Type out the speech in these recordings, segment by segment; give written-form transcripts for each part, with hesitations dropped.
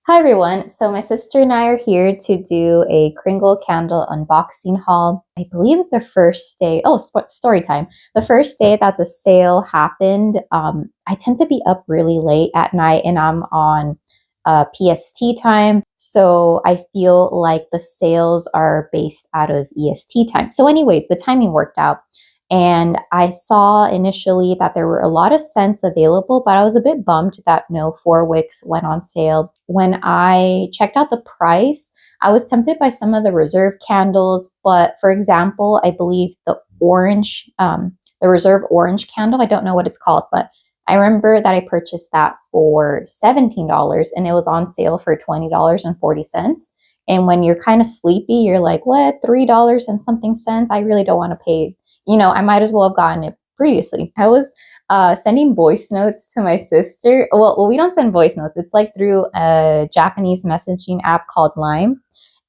Hi everyone. So my sister and I are here to do a Kringle Candle unboxing haul. I believe the first day, story time. The first day that the sale happened, I tend to be up really late at night and I'm on PST time. So I feel like the sales are based out of EST time. So anyways, the timing worked out. And I saw initially that there were a lot of scents available, but I was a bit bummed that no 4 wicks went on sale. When I checked out the price, I was tempted by some of the reserve candles, but for example, I believe the reserve orange candle, I don't know what it's called, but I remember that I purchased that for $17 and it was on sale for $20.40. And when you're kind of sleepy, you're like, what, $3 and something cents? I really don't want to pay. I might as well have gotten it previously. I was sending voice notes to my sister. Well, we don't send voice notes. It's like through a Japanese messaging app called Lime.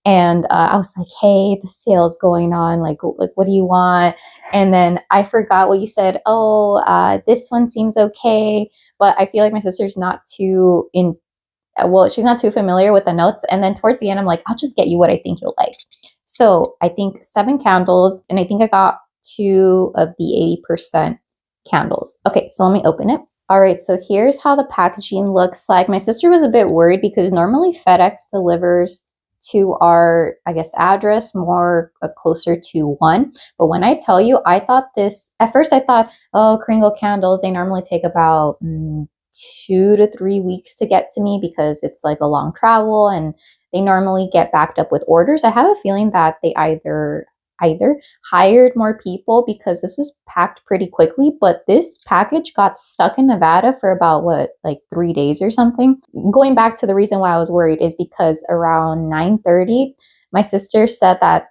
And I was like, hey, the sale's going on. Like, what do you want? And then I forgot what you said. Oh, this one seems okay. But I feel like my sister's not too she's not too familiar with the notes. And then towards the end, I'm like, I'll just get you what I think you'll like. So I think 7 candles, and I think I got 2 of the 80% candles. Okay, so let me open it. All right, so here's how the packaging looks like. My sister was a bit worried because normally FedEx delivers to our, I guess, address more closer to 1. But when I tell you, I thought at first I thought, oh, Kringle candles, they normally take about 2 to 3 weeks to get to me because it's like a long travel and they normally get backed up with orders. I have a feeling that they either hired more people because this was packed pretty quickly, but this package got stuck in Nevada for about 3 days or something. Going back to the reason why I was worried is because around 9:30, my sister said that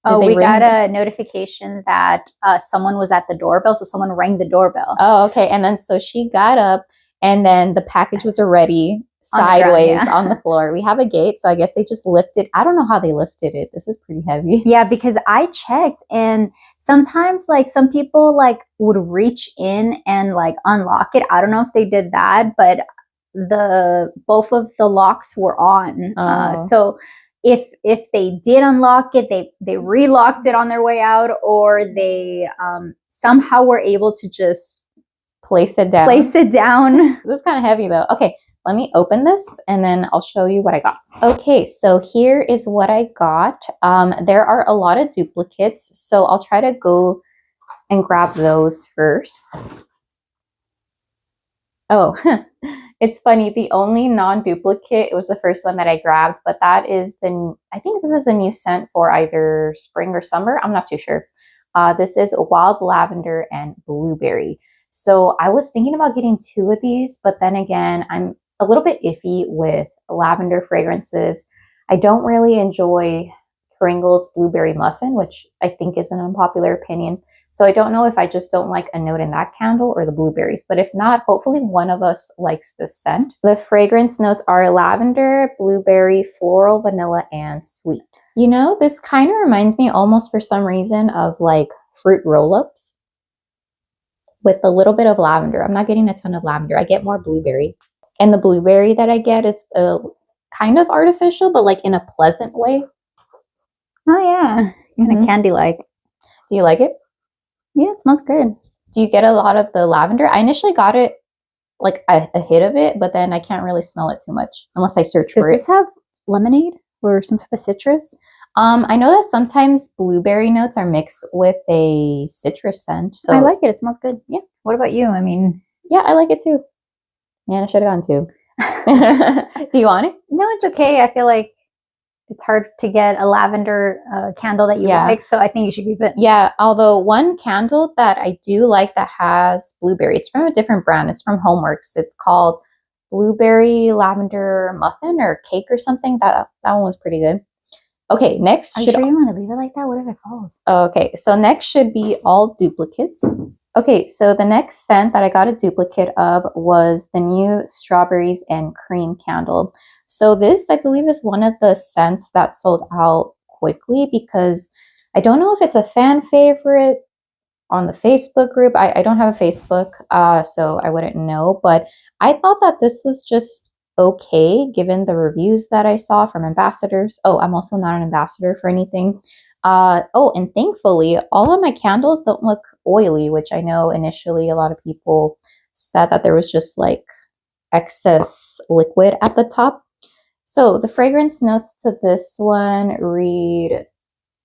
we got a notification that someone was at the doorbell, so someone rang the doorbell. Oh, okay. And then so she got up and then the package was already sideways on the floor. We have a gate, so I guess they just lifted. I don't know how they lifted it. This is pretty heavy. Yeah, because I checked and sometimes some people would reach in and unlock it. I don't know if they did that, but both of the locks were on. So if they did unlock it, they relocked it on their way out, or they somehow were able to just place it down. This is kind of heavy though. Okay, let me open this and then I'll show you what I got. Okay, so here is what I got. There are a lot of duplicates, so I'll try to go and grab those first. Oh, it's funny. The only non-duplicate, it was the first one that I grabbed, but that is I think this is the new scent for either spring or summer. I'm not too sure. This is wild lavender and blueberry. So I was thinking about getting 2 of these, but then again, I'm a little bit iffy with lavender fragrances. I don't really enjoy Kringle's blueberry muffin, which I think is an unpopular opinion. So I don't know if I just don't like a note in that candle or the blueberries, but if not, hopefully one of us likes this scent. The fragrance notes are lavender, blueberry, floral, vanilla, and sweet. This kind of reminds me almost for some reason of fruit roll-ups with a little bit of lavender. I'm not getting a ton of lavender. I get more blueberry. And the blueberry that I get is kind of artificial, but in a pleasant way. Oh yeah, kind of candy-like. Do you like it? Yeah, it smells good. Do you get a lot of the lavender? I initially got it a hit of it, but then I can't really smell it too much unless I search for it. Does this have lemonade or some type of citrus? I know that sometimes blueberry notes are mixed with a citrus scent. So I like it. It smells good. Yeah. What about you? I mean, yeah, I like it too. Man, I should have gone too. Do you want it? No, it's okay. I feel like it's hard to get a lavender candle that you like, so I think you should keep it. Yeah, although one candle that I do like that has blueberry, it's from a different brand. It's from Homeworks. It's called Blueberry Lavender Muffin or Cake or something. That one was pretty good. Okay, next. Are you sure you want to leave it like that? What if it falls? Okay, so next should be all duplicates. Okay, so the next scent that I got a duplicate of was the new Strawberries and Cream candle. So this, I believe, is one of the scents that sold out quickly because I don't know if it's a fan favorite on the Facebook group. I don't have a Facebook, so I wouldn't know, but I thought that this was just okay given the reviews that I saw from ambassadors. Oh, I'm also not an ambassador for anything. Oh, and thankfully, all of my candles don't look oily, which I know initially a lot of people said that there was just like excess liquid at the top. So the fragrance notes to this one read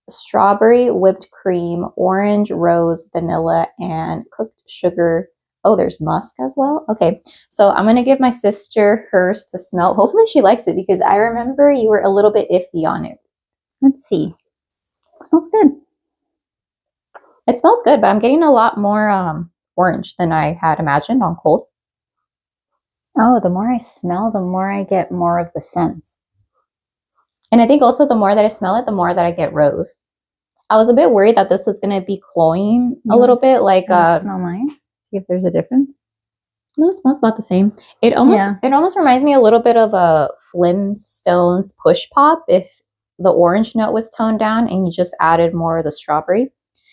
strawberry, whipped cream, orange, rose, vanilla, and cooked sugar. Oh, there's musk as well. Okay, so I'm gonna give my sister hers to smell. Hopefully she likes it because I remember you were a little bit iffy on it. Let's see. It smells good. It smells good, but I'm getting a lot more orange than I had imagined on cold. Oh, the more I smell, the more I get more of the scents. And I think also the more that I smell it, the more that I get rose. I was a bit worried that this was going to be cloying a little bit. Like, smell mine. See if there's a difference. No, it smells about the same. It almost reminds me a little bit of a Flintstones push pop if the orange note was toned down and you just added more of the strawberry.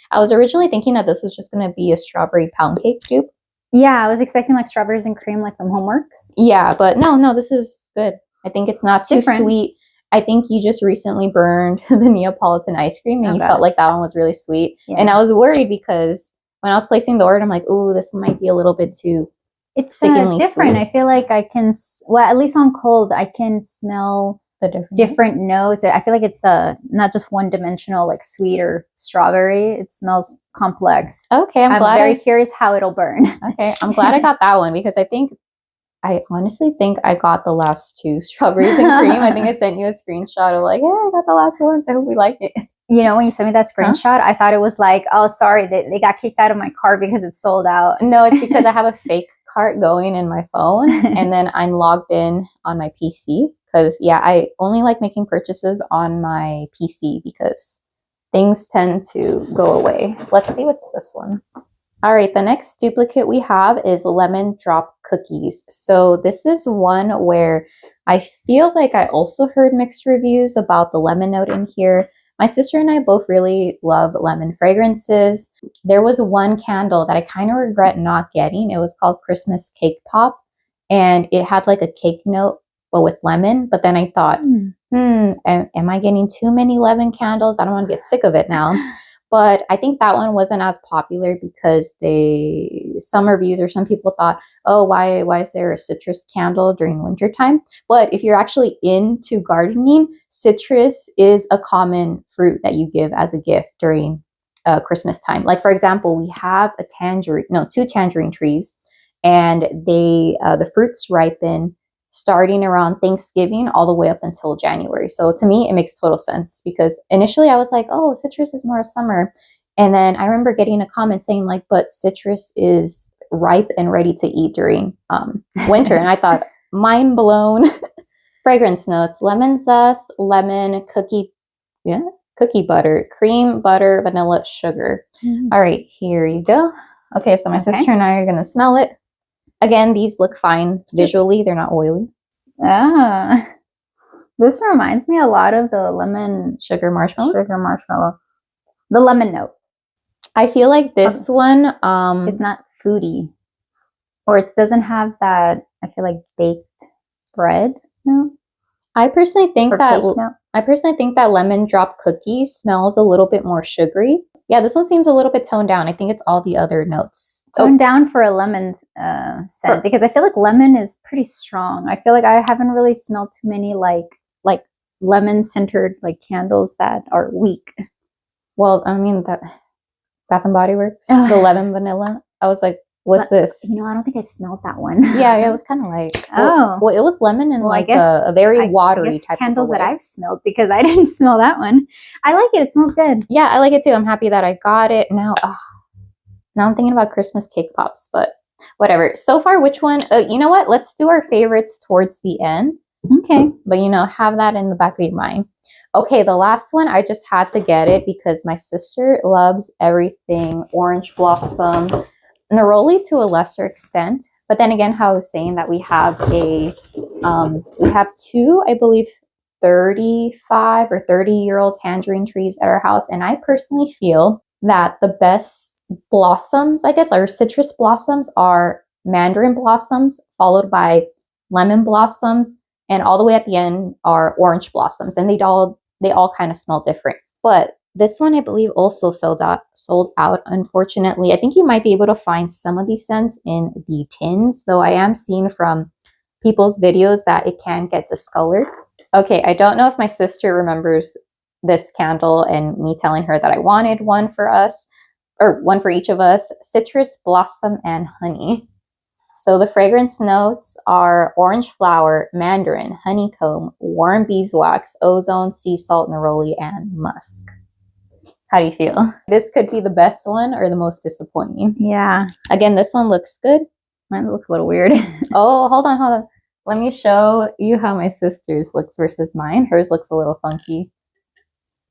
I was originally thinking that this was just going to be a strawberry pound cake dupe. Yeah, I was expecting like strawberries and cream like from Homeworks. Yeah, but no, this is good. I think it's not too sweet. I think you just recently burned the Neapolitan ice cream and you felt like that one was really sweet. Yeah. And I was worried because when I was placing the order, I'm like, ooh, this one might be a little bit too different. Sweet. I feel like I can, well, at least on cold, I can smell the different notes. I feel like it's not just one dimensional, like sweet or strawberry. It smells complex. Okay, I'm glad. Very curious how it'll burn. Okay, I'm glad I got that one because I honestly think I got the last two strawberries and cream. I think I sent you a screenshot of like, hey, I got the last ones. I hope we like it. You know, when you sent me that screenshot, I thought it was like, oh, sorry, they got kicked out of my cart because it's sold out. No, it's because I have a fake cart going in my phone and then I'm logged in on my PC because, yeah, I only like making purchases on my PC because things tend to go away. Let's see what's this one. All right, the next duplicate we have is lemon drop cookies. So this is one where I feel like I also heard mixed reviews about the lemon note in here. My sister and I both really love lemon fragrances. There was one candle that I kind of regret not getting. It was called Christmas Cake Pop, and it had like a cake note, but with lemon. But then I thought, am I getting too many lemon candles? I don't want to get sick of it now. But I think that one wasn't as popular because some reviews or some people thought, oh, why is there a citrus candle during wintertime? But if you're actually into gardening, citrus is a common fruit that you give as a gift during Christmas time. Like, for example, we have two tangerine trees, and the fruits ripen starting around Thanksgiving all the way up until January. So to me, it makes total sense because initially I was like, oh, citrus is more summer. And then I remember getting a comment saying like, but citrus is ripe and ready to eat during winter. And I thought, mind blown. Fragrance notes, lemon zest, lemon, cookie butter, cream, butter, vanilla, sugar. All right, here you go. Okay, so my sister and I are going to smell it. Again, these look fine visually. They're not oily. Ah, this reminds me a lot of the lemon sugar marshmallow. The lemon note. I feel like this one is not foodie, or it doesn't have that. I feel like baked bread. No, I personally think that lemon drop cookie smells a little bit more sugary. Yeah, this one seems a little bit toned down. I think it's all the other notes. Toned down for a lemon scent because I feel like lemon is pretty strong. I feel like I haven't really smelled too many like lemon centered like candles that are weak. Well, I mean that Bath and Body Works, the lemon vanilla. I was like, what's this? You know, I don't think I smelled that one. Yeah, it was kind of like well, it was lemon and I guess a very watery type candles of that I've smelled because I didn't smell that one. I like it. It smells good. Yeah, I like it too. I'm happy that I got it. Now I'm thinking about Christmas cake pops, but whatever. So far, which one? You know what? Let's do our favorites towards the end. Okay. But have that in the back of your mind. Okay, the last one, I just had to get it because my sister loves everything orange blossom. Neroli to a lesser extent, but then again, how I was saying that we have two, I believe, 35 or 30-year-old tangerine trees at our house, and I personally feel that the best blossoms, I guess, or citrus blossoms are mandarin blossoms, followed by lemon blossoms, and all the way at the end are orange blossoms, and they all kind of smell different. But this one, I believe, also sold out, unfortunately. I think you might be able to find some of these scents in the tins, though I am seeing from people's videos that it can get discolored. Okay, I don't know if my sister remembers this candle and me telling her that I wanted one for us, or one for each of us. Citrus blossom and honey. So the fragrance notes are orange flower, mandarin, honeycomb, warm beeswax, ozone, sea salt, neroli, and musk. How do you feel? This could be the best one or the most disappointing. Yeah. Again, this one looks good. Mine looks a little weird. Oh, hold on. Let me show you how my sister's looks versus mine. Hers looks a little funky.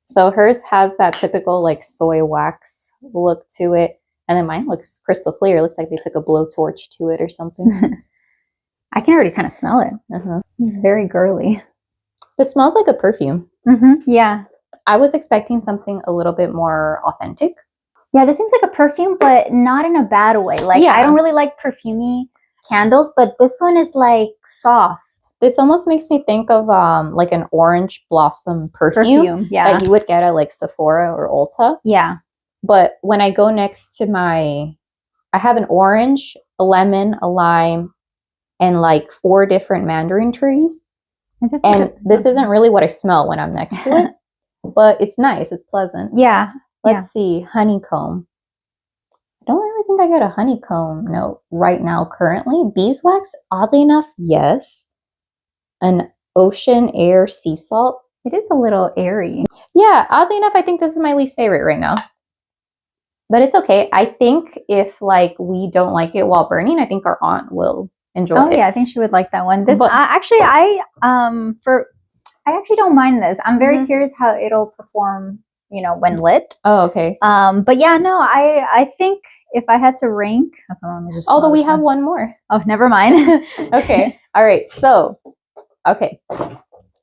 So hers has that typical like soy wax look to it. And then mine looks crystal clear. It looks like they took a blowtorch to it or something. I can already kind of smell it. It's very girly. This smells like a perfume. Yeah. I was expecting something a little bit more authentic. Yeah, this seems like a perfume, but not in a bad way. Like, I don't really like perfumey candles, but this one is like soft. This almost makes me think of like an orange blossom perfume that you would get at like Sephora or Ulta. Yeah. But when I go next to I have an orange, a lemon, a lime, and like 4 different mandarin trees. And this isn't really what I smell when I'm next to it, but it's nice. It's pleasant. Yeah. Let's see. Honeycomb. I don't really think I get a honeycomb note right now currently. Beeswax, oddly enough, yes. An ocean air sea salt. It is a little airy. Yeah, oddly enough, I think this is my least favorite right now. But it's okay. I think if like we don't like it while burning, I think our aunt will enjoy it. Oh yeah, I think she would like that one. This I actually don't mind this. I'm very curious how it'll perform, you know, when lit. Oh, okay. But yeah, no, I think if I had to rank, although we have one more. Oh, never mind. Okay. All right. So, okay.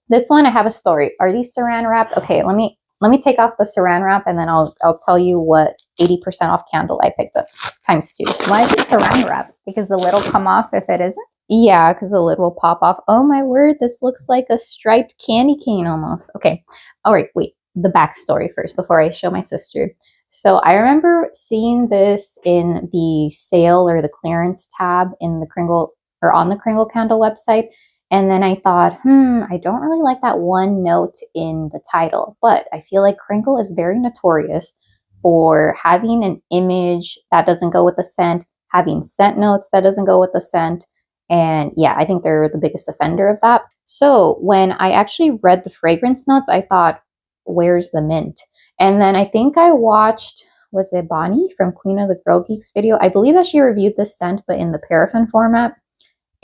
This one I have a story. Are these saran wrapped? Okay, let me take off the saran wrap and then I'll tell you what 80% off candle I picked up times 2. Why is it saran wrap? Because the lid will come off if it isn't? Yeah, because the lid will pop off. Oh my word, this looks like a striped candy cane almost. Okay. All right, wait. The backstory first before I show my sister. So I remember seeing this in the sale or the clearance tab in the Kringle or on the Kringle Candle website. And then I thought, I don't really like that one note in the title, but I feel like Kringle is very notorious for having an image that doesn't go with the scent, having scent notes that doesn't go with the scent. And yeah, I think they're the biggest offender of that. So when I actually read the fragrance notes, I thought, where's the mint? And then I think I watched, was it Bonnie from Queen of the Girl Geeks video? I believe that she reviewed this scent, but in the paraffin format.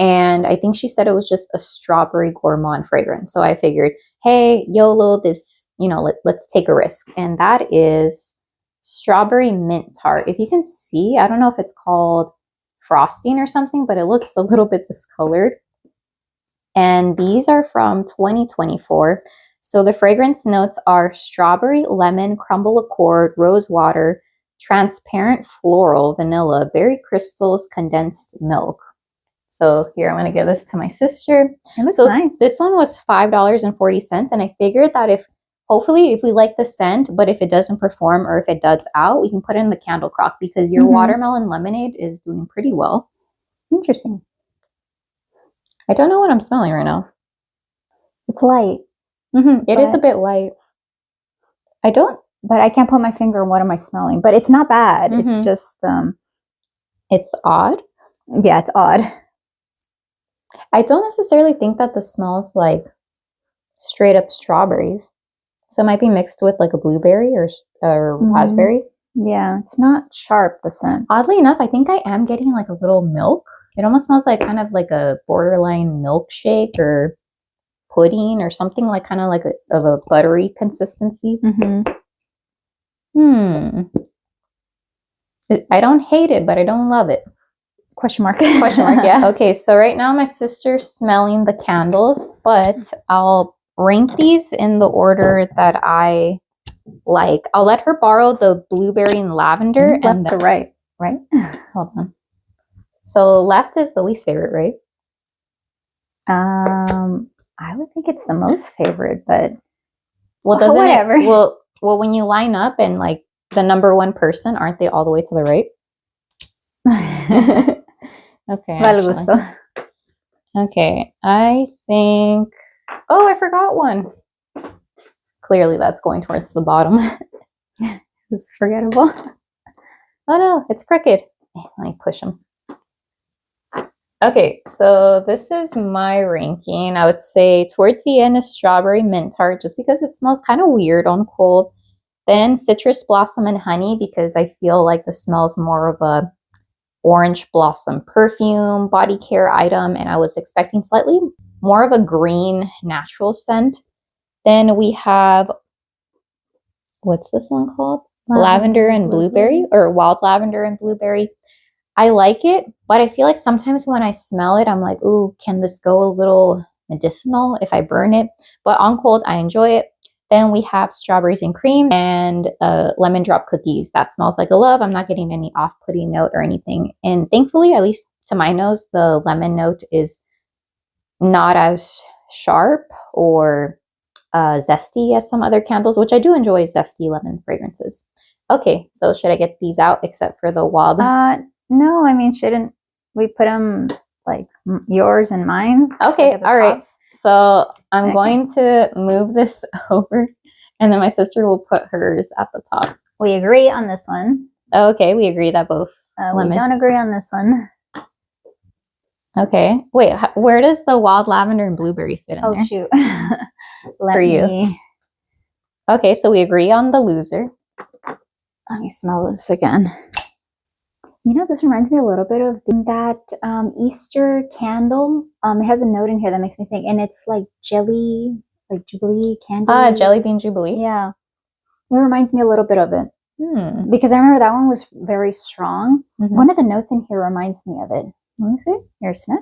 And I think she said it was just a strawberry gourmand fragrance. So I figured, hey, YOLO, this, you know, let's take a risk. And that is strawberry mint tart. If you can see, I don't know if it's called frosting or something, but it looks a little bit discolored. And these are from 2024. So the fragrance notes are strawberry, lemon, crumble accord, rose water, transparent floral, vanilla, berry crystals, condensed milk. So here, I'm going to give this to my sister. It looks nice. This one was $5.40. And I figured that hopefully if we like the scent, but if it doesn't perform or if it duds out, we can put it in the candle crock because your watermelon lemonade is doing pretty well. Interesting. I don't know what I'm smelling right now. It's light. It is a bit light. But I can't put my finger on what am I smelling. But it's not bad. It's just, it's odd. Yeah, it's odd. I don't necessarily think that this smells like straight up strawberries. So it might be mixed with like a blueberry or raspberry. Yeah, it's not sharp, the scent. Oddly enough, I think I am getting like a little milk. It almost smells like kind of like a borderline milkshake or pudding or something like kind of like of a buttery consistency. I don't hate it, but I don't love it. Question mark. Question mark, yeah. Okay, so right now my sister's smelling the candles, but I'll rank these in the order that I like. I'll let her borrow the blueberry and lavender. Left to right. Right? Hold on. So left is the least favorite, right? I would think it's the most favorite, but well, doesn't whatever. it? Well, when you line up and like the number one person, aren't they all the way to the right? Okay. Vale gusto. Okay, I think. Oh, I forgot one. Clearly, that's going towards the bottom. It's forgettable. Oh no, it's crooked. Let me push them. Okay, so this is my ranking. I would say towards the end is strawberry mint tart, just because it smells kind of weird on cold. Then citrus blossom and honey, because I feel like the smell's more of a orange blossom perfume, body care item, and I was expecting slightly more of a green natural scent. Then we have, what's this one called? Lavender and blueberry, or wild lavender and blueberry. I like it, but I feel like sometimes when I smell it, I'm like, ooh, can this go a little medicinal if I burn it? But on cold, I enjoy it. Then we have strawberries and cream and lemon drop cookies. That smells like a love. I'm not getting any off-putting note or anything. And thankfully, at least to my nose, the lemon note is not as sharp or zesty as some other candles, which I do enjoy zesty lemon fragrances. Okay, so should I get these out except for the wild? No, I mean, shouldn't we put them like yours and mine? Okay, like all right. So I'm going to move this over, and then my sister will put hers at the top. We agree on this one. Okay, we agree that both. We don't agree on this one. Okay, wait, where does the wild lavender and blueberry fit in there? Oh, shoot. For you. Okay, so we agree on the loser. Let me smell this again. You know, this reminds me a little bit of that Easter candle. It has a note in here that makes me think, and it's like jelly, like Jubilee candy. Jelly bean Jubilee? Yeah. It reminds me a little bit of it. Because I remember that one was very strong. One of the notes in here reminds me of it. Let me see. Here, sniff.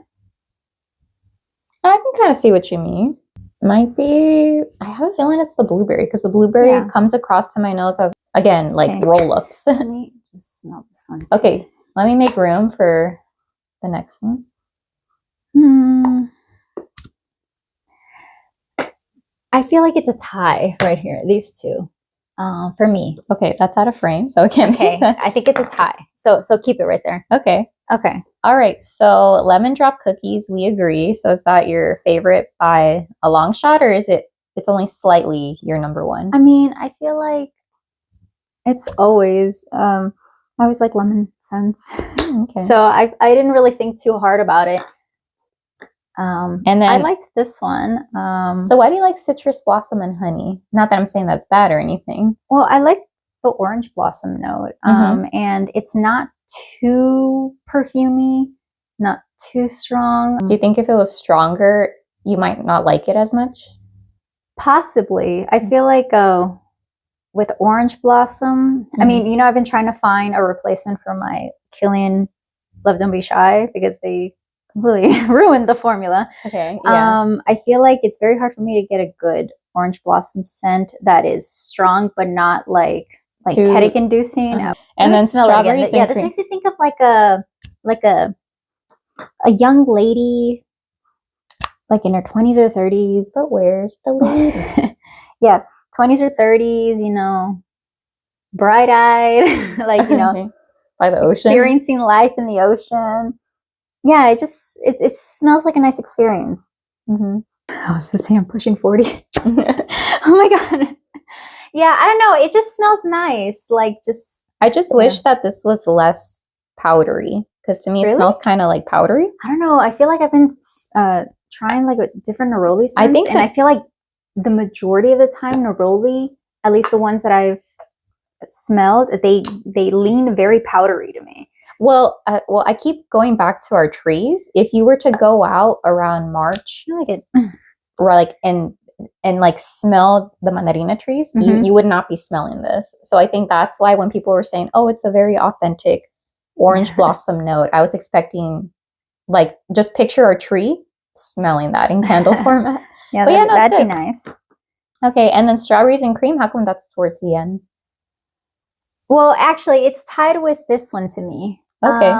I can kind of see what you mean. Might be, I have a feeling it's the blueberry, because the blueberry comes across to my nose as, again, like roll-ups. Let me just smell this one too. Okay, let me make room for the next one. I feel like it's a tie right here, these two, for me. Okay, that's out of frame, so it can't be. I think it's a tie. So keep it right there. Okay. Okay. All right, so lemon drop cookies, we agree. So is that your favorite by a long shot, or is it's only slightly your number one? I mean, I feel like it's always, I always like lemon scents. Okay. So I didn't really think too hard about it. And then I liked this one. So why do you like citrus blossom and honey? Not that I'm saying that's bad or anything. Well, I like the orange blossom note. And it's not too perfumey, not too strong. Do you think if it was stronger, you might not like it as much? Possibly. I feel like with orange blossom, I mean, you know, I've been trying to find a replacement for my Killian Love Don't Be Shy, because they completely ruined the formula. Okay. Yeah. I feel like it's very hard for me to get a good orange blossom scent that is strong but not like headache inducing. And then strawberries. Yeah, this makes me think of like a young lady, like in her 20s or 30s. But where's the lady? Yeah, 20s or 30s, you know, bright-eyed, like, you know, by the ocean, experiencing life in the ocean. Yeah, it smells like a nice experience. I was to say I'm pushing 40. Oh my god. Yeah, I don't know. It just smells nice. Like, I just wish that this was less powdery, because to me it smells kind of like powdery. I don't know. I feel like I've been trying like different neroli scents, and I feel like the majority of the time neroli, at least the ones that I've smelled, they lean very powdery to me. Well, I keep going back to our trees. If you were to go out around March, or like and like smell the mandarina trees, you would not be smelling this. So I think that's why when people were saying, "Oh, it's a very authentic orange blossom note," I was expecting, like, just picture our tree smelling that in candle format. Yeah, that'd be nice. Okay, and then strawberries and cream. How come that's towards the end? Well, actually, it's tied with this one to me. Okay.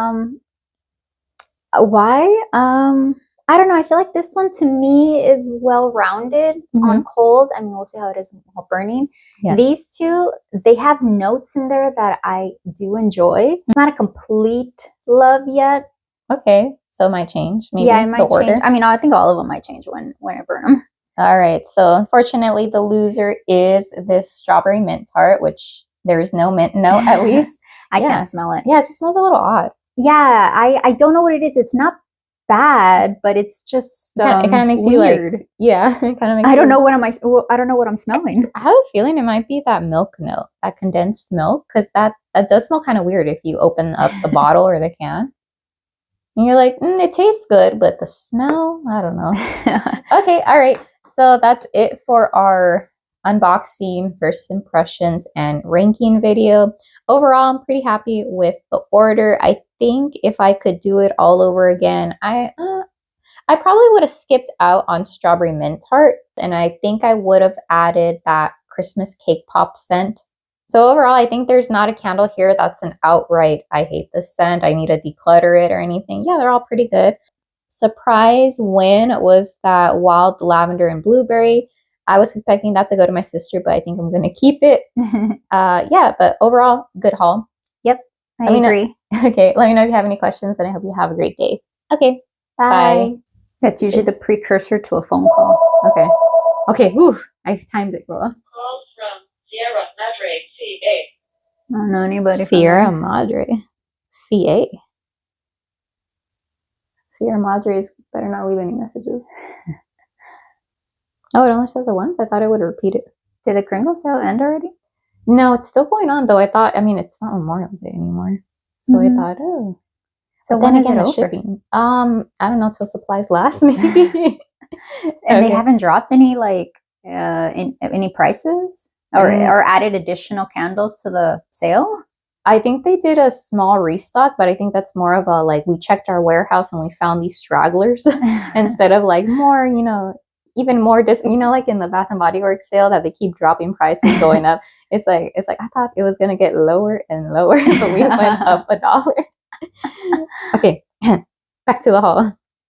Why? I don't know. I feel like this one to me is well rounded on cold. I mean, we'll see how it is while burning. Yeah. These two, they have notes in there that I do enjoy. Not a complete love yet. Okay, so it might change. Maybe yeah, it might change. I mean, I think all of them might change when I burn them. All right. So unfortunately, the loser is this strawberry mint tart, which there is no mint note at least. I can't smell it. Yeah, it just smells a little odd. Yeah, I don't know what it is. It's not bad, but it's just it kind of makes weird. You like, yeah, it kind of makes I don't know what I don't know what I'm smelling. I have a feeling it might be that milk note, that condensed milk, because that does smell kind of weird if you open up the bottle or the can. And you're like, it tastes good, but the smell, I don't know. Okay, all right. So that's it for our unboxing, first impressions, and ranking video. Overall, I'm pretty happy with the order. I think if I could do it all over again, I probably would have skipped out on strawberry mint tart, and I think I would have added that Christmas cake pop scent. So overall, I think there's not a candle here that's an outright, I hate this scent, I need to declutter it or anything. Yeah, they're all pretty good. Surprise win was that wild lavender and blueberry. I was expecting that to go to my sister, but I think I'm going to keep it. Yeah, but overall, good haul. Yep, I agree. Okay, let me know if you have any questions, and I hope you have a great day. Okay, bye. That's usually the precursor to a phone call. Okay. Okay, whew, I timed it, girl. Calls from Sierra Madre, CA. I don't know anybody. Sierra Madre, CA. Sierra Madre's better not leave any messages. Oh, it only says it once? I thought it would repeat it. Did the Kringle sale end already? No, it's still going on, though. I mean, it's not Memorial Day anymore. So I thought, oh. So when is it over? Shipping. I don't know, till supplies last, maybe. And they haven't dropped any, like, any prices? Or added additional candles to the sale? I think they did a small restock, but I think that's more of a, like, we checked our warehouse and we found these stragglers instead of, like, more, even more like in the Bath and Body Works sale that they keep dropping prices going up. It's like I thought it was gonna get lower and lower, but we went up $1. Okay, back to the haul.